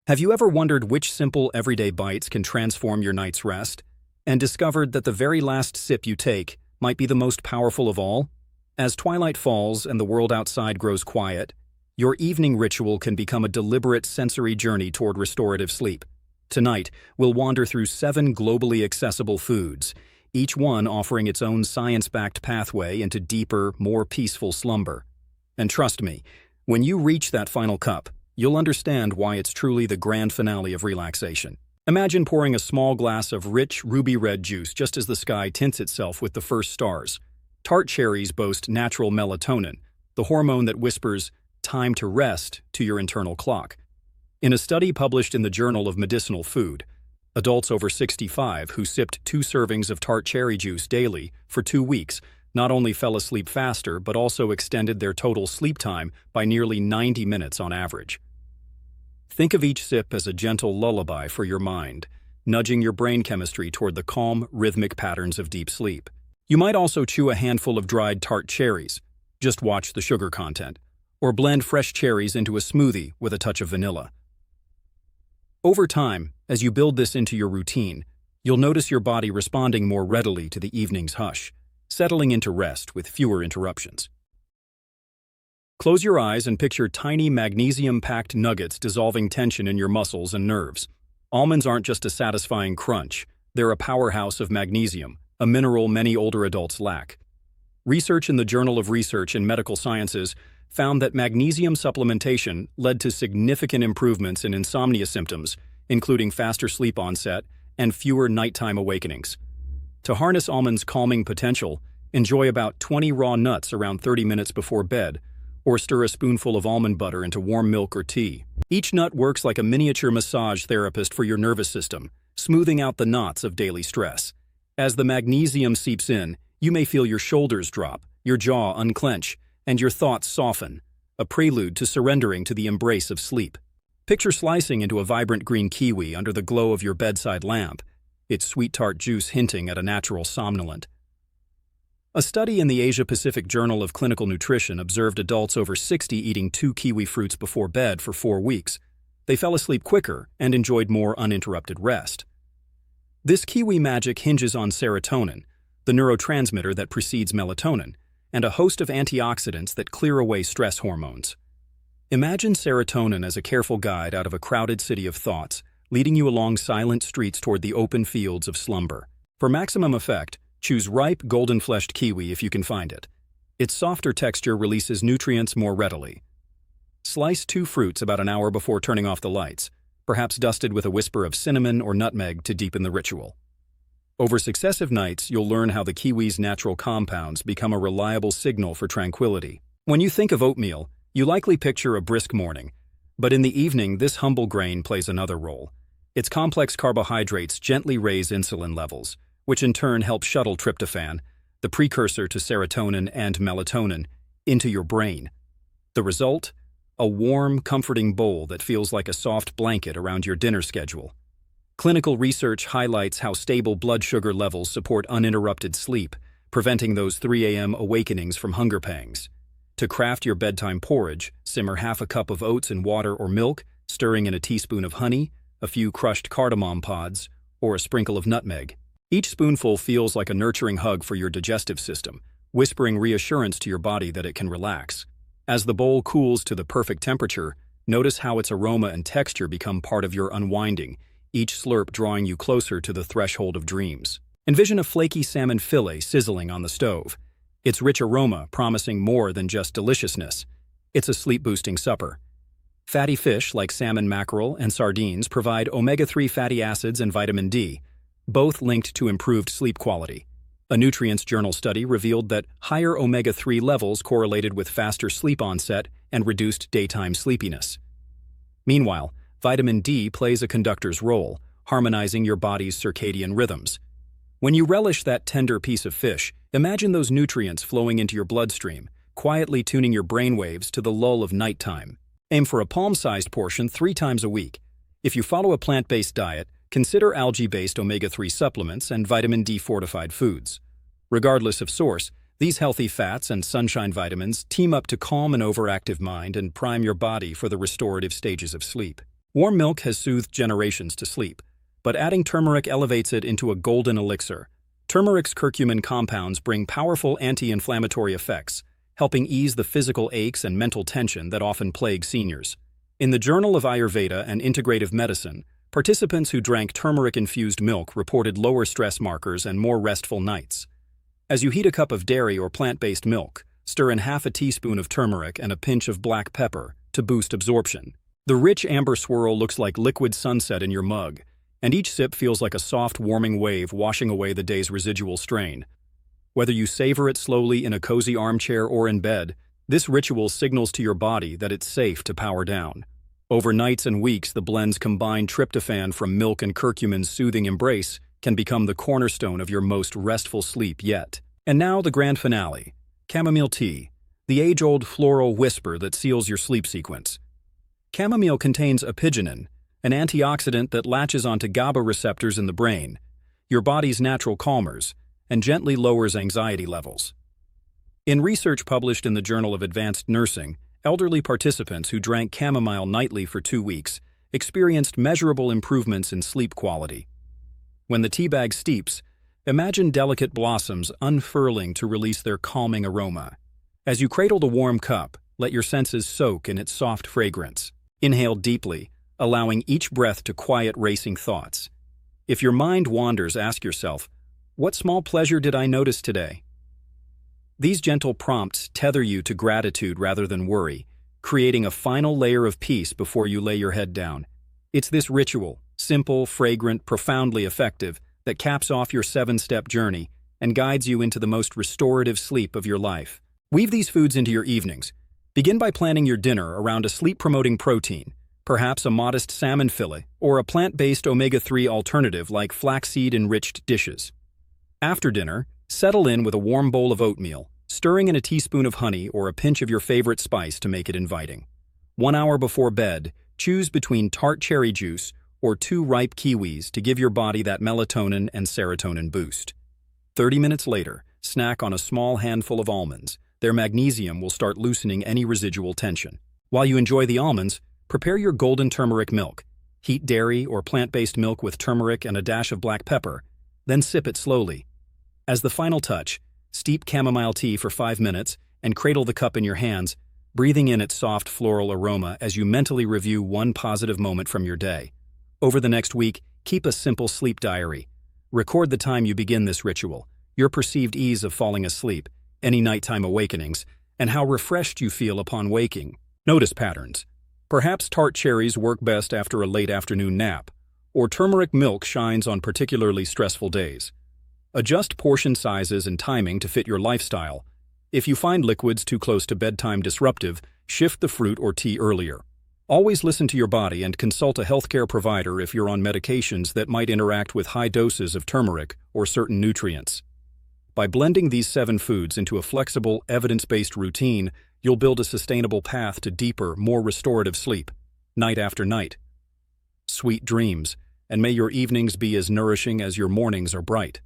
Have you ever wondered which simple everyday bites can transform your night's rest? And discovered that the very last sip you take might be the most powerful of all? As twilight falls and the world outside grows quiet, your evening ritual can become a deliberate sensory journey toward restorative sleep. Tonight, we'll wander through 7 globally accessible foods, each one offering its own science-backed pathway into deeper, more peaceful slumber. And trust me, when you reach that final cup, you'll understand why it's truly the grand finale of relaxation. Imagine pouring a small glass of rich, ruby-red juice just as the sky tints itself with the first stars. Tart cherries boast natural melatonin, the hormone that whispers, "time to rest," to your internal clock. In a study published in the Journal of Medicinal Food, adults over 65 who sipped 2 servings of tart cherry juice daily for 2 weeks not only fell asleep faster but also extended their total sleep time by nearly 90 minutes on average. Think of each sip as a gentle lullaby for your mind, nudging your brain chemistry toward the calm, rhythmic patterns of deep sleep. You might also chew a handful of dried tart cherries, just watch the sugar content, or blend fresh cherries into a smoothie with a touch of vanilla. Over time, as you build this into your routine, you'll notice your body responding more readily to the evening's hush, settling into rest with fewer interruptions. Close your eyes and picture tiny magnesium-packed nuggets dissolving tension in your muscles and nerves. Almonds aren't just a satisfying crunch, they're a powerhouse of magnesium, a mineral many older adults lack. Research in the Journal of Research in Medical Sciences found that magnesium supplementation led to significant improvements in insomnia symptoms, including faster sleep onset and fewer nighttime awakenings. To harness almonds' calming potential, enjoy about 20 raw nuts around 30 minutes before bed, or stir a spoonful of almond butter into warm milk or tea. Each nut works like a miniature massage therapist for your nervous system, smoothing out the knots of daily stress. As the magnesium seeps in, you may feel your shoulders drop, your jaw unclench, and your thoughts soften, a prelude to surrendering to the embrace of sleep. Picture slicing into a vibrant green kiwi under the glow of your bedside lamp, its sweet tart juice hinting at a natural somnolent. A study in the Asia-Pacific Journal of Clinical Nutrition observed adults over 60 eating 2 kiwi fruits before bed for 4 weeks. They fell asleep quicker and enjoyed more uninterrupted rest. This kiwi magic hinges on serotonin, the neurotransmitter that precedes melatonin, and a host of antioxidants that clear away stress hormones. Imagine serotonin as a careful guide out of a crowded city of thoughts, leading you along silent streets toward the open fields of slumber. For maximum effect, choose ripe, golden-fleshed kiwi if you can find it. Its softer texture releases nutrients more readily. Slice 2 fruits about an hour before turning off the lights, perhaps dusted with a whisper of cinnamon or nutmeg to deepen the ritual. Over successive nights, you'll learn how the kiwi's natural compounds become a reliable signal for tranquility. When you think of oatmeal, you likely picture a brisk morning, but in the evening, this humble grain plays another role. Its complex carbohydrates gently raise insulin levels, which in turn helps shuttle tryptophan, the precursor to serotonin and melatonin, into your brain. The result? A warm, comforting bowl that feels like a soft blanket around your dinner schedule. Clinical research highlights how stable blood sugar levels support uninterrupted sleep, preventing those 3 a.m. awakenings from hunger pangs. To craft your bedtime porridge, simmer half a cup of oats in water or milk, stirring in a teaspoon of honey, a few crushed cardamom pods, or a sprinkle of nutmeg. Each spoonful feels like a nurturing hug for your digestive system, whispering reassurance to your body that it can relax. As the bowl cools to the perfect temperature, notice how its aroma and texture become part of your unwinding, each slurp drawing you closer to the threshold of dreams. Envision a flaky salmon fillet sizzling on the stove, its rich aroma promising more than just deliciousness. It's a sleep-boosting supper. Fatty fish like salmon mackerel and sardines provide omega-3 fatty acids and vitamin D, both linked to improved sleep quality. A Nutrients Journal study revealed that higher omega-3 levels correlated with faster sleep onset and reduced daytime sleepiness. Meanwhile, vitamin D plays a conductor's role, harmonizing your body's circadian rhythms. When you relish that tender piece of fish, imagine those nutrients flowing into your bloodstream, quietly tuning your brainwaves to the lull of nighttime. Aim for a palm-sized portion 3 times a week. If you follow a plant-based diet, consider algae-based omega-3 supplements and vitamin D-fortified foods. Regardless of source, these healthy fats and sunshine vitamins team up to calm an overactive mind and prime your body for the restorative stages of sleep. Warm milk has soothed generations to sleep, but adding turmeric elevates it into a golden elixir. Turmeric's curcumin compounds bring powerful anti-inflammatory effects, helping ease the physical aches and mental tension that often plague seniors. In the Journal of Ayurveda and Integrative Medicine, participants who drank turmeric-infused milk reported lower stress markers and more restful nights. As you heat a cup of dairy or plant-based milk, stir in half a teaspoon of turmeric and a pinch of black pepper to boost absorption. The rich amber swirl looks like liquid sunset in your mug, and each sip feels like a soft, warming wave washing away the day's residual strain. Whether you savor it slowly in a cozy armchair or in bed, this ritual signals to your body that it's safe to power down. Over nights and weeks, the blend's combined tryptophan from milk and curcumin's soothing embrace can become the cornerstone of your most restful sleep yet. And now the grand finale, chamomile tea, the age-old floral whisper that seals your sleep sequence. Chamomile contains apigenin, an antioxidant that latches onto GABA receptors in the brain, your body's natural calmers, and gently lowers anxiety levels. In research published in the Journal of Advanced Nursing, elderly participants who drank chamomile nightly for 2 weeks experienced measurable improvements in sleep quality. When the tea bag steeps, imagine delicate blossoms unfurling to release their calming aroma. As you cradle the warm cup, let your senses soak in its soft fragrance. Inhale deeply, allowing each breath to quiet racing thoughts. If your mind wanders, ask yourself, what small pleasure did I notice today? These gentle prompts tether you to gratitude rather than worry, creating a final layer of peace before you lay your head down. It's this ritual, simple, fragrant, profoundly effective, that caps off your 7-step journey and guides you into the most restorative sleep of your life. Weave these foods into your evenings. Begin by planning your dinner around a sleep-promoting protein, perhaps a modest salmon fillet or a plant-based omega-3 alternative like flaxseed-enriched dishes. After dinner, settle in with a warm bowl of oatmeal, stirring in a teaspoon of honey or a pinch of your favorite spice to make it inviting. 1 hour before bed, choose between tart cherry juice or 2 ripe kiwis to give your body that melatonin and serotonin boost. 30 minutes later, snack on a small handful of almonds. Their magnesium will start loosening any residual tension. While you enjoy the almonds, prepare your golden turmeric milk. Heat dairy or plant-based milk with turmeric and a dash of black pepper, then sip it slowly. As the final touch, steep chamomile tea for 5 minutes and cradle the cup in your hands, breathing in its soft floral aroma as you mentally review one positive moment from your day. Over the next week, keep a simple sleep diary. Record the time you begin this ritual, your perceived ease of falling asleep, any nighttime awakenings, and how refreshed you feel upon waking. Notice patterns. Perhaps tart cherries work best after a late afternoon nap, or turmeric milk shines on particularly stressful days. Adjust portion sizes and timing to fit your lifestyle. If you find liquids too close to bedtime disruptive, shift the fruit or tea earlier. Always listen to your body and consult a healthcare provider if you're on medications that might interact with high doses of turmeric or certain nutrients. By blending these 7 foods into a flexible, evidence-based routine, you'll build a sustainable path to deeper, more restorative sleep, night after night. Sweet dreams, and may your evenings be as nourishing as your mornings are bright.